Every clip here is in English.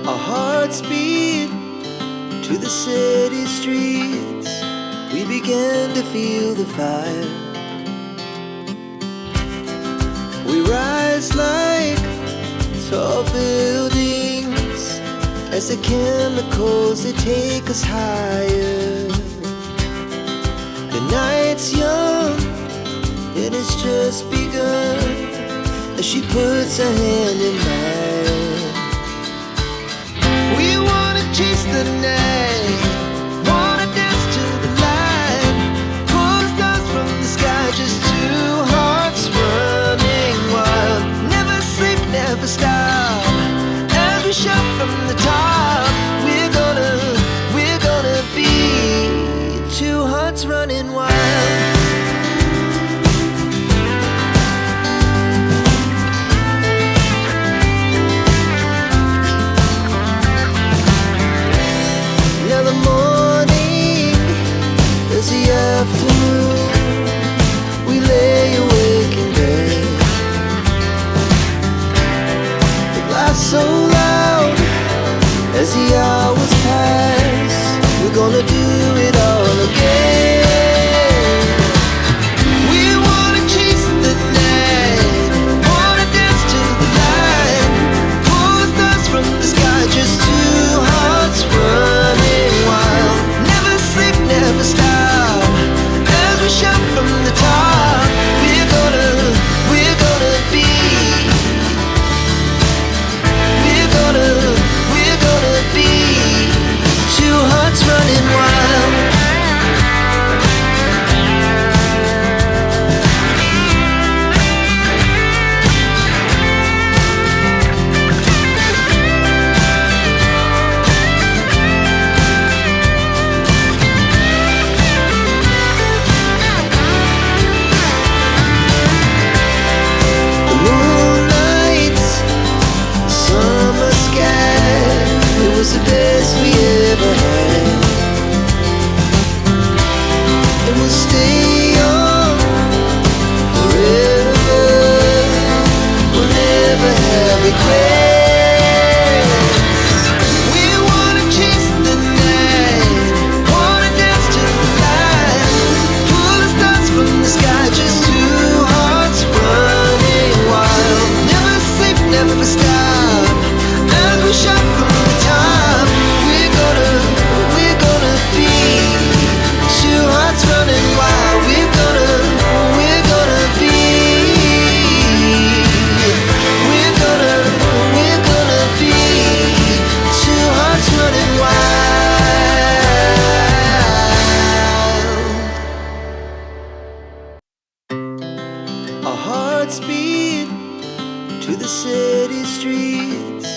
Our hearts beat to the city streets. We began to feel the fire. We rise like tall buildings as the chemicals, they take us higher. The night's young, it has just begun, as she puts her hand in mine. We wanna chase the night, wanna dance to the light, pull stars from the sky, just two hearts running wild. Never sleep, never stop, as we shout from the top. We're gonna be two hearts running wild. Now the morning is the afternoon. We lay awake in bed. The glass so loud as the hours pass. We're gonna do it all again. We wanna chase the night, wanna dance to the light, pull stars from the sky, just two hearts running wild. Never sleep, never stop, as we shout from the top. We're gonna be, we're gonna be two hearts running wild. The moonlight, summer sky, it was the best we ever had. And we'll stay on forever. We'll never have regrets. We wanna chase the night, wanna dance to the light, pull the stars from the sky, just two hearts running wild. Never sleep, never stop, as we shout from the top. We're gonna be two hearts running wild. We're gonna be, we're gonna be two hearts running wild. Our hearts beat to the city streets.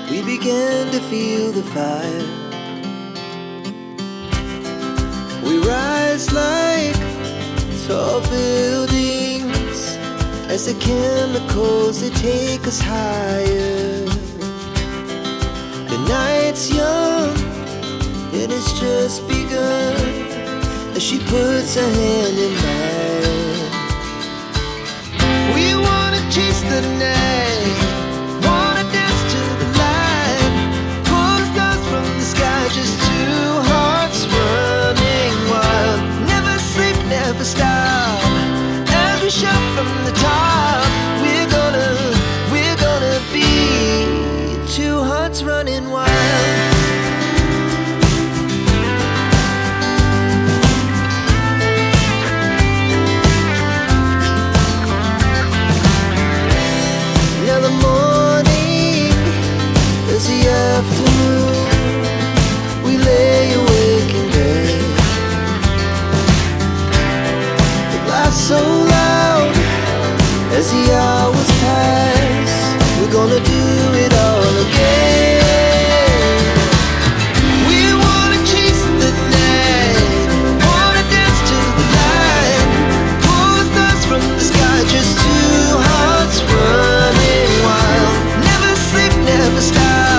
We began to feel the fire. We rise like tall buildings as the chemicals, they take us higher. The night's young, it has just begun, as she puts her hand in mine. We wanna chase the night, wanna dance to the light, pull stars from the sky, just two hearts running wild. Never sleep, never stop, as we shout from the top. We're gonna be two hearts running wild. Now the morning is the afternoon. We lay awake in bed. The glass so loud as the hours pass. We're gonna do it all again. We wanna chase the night, wanna dance to the light, pull stars from the sky, just two hearts running wild. Never sleep, never stop,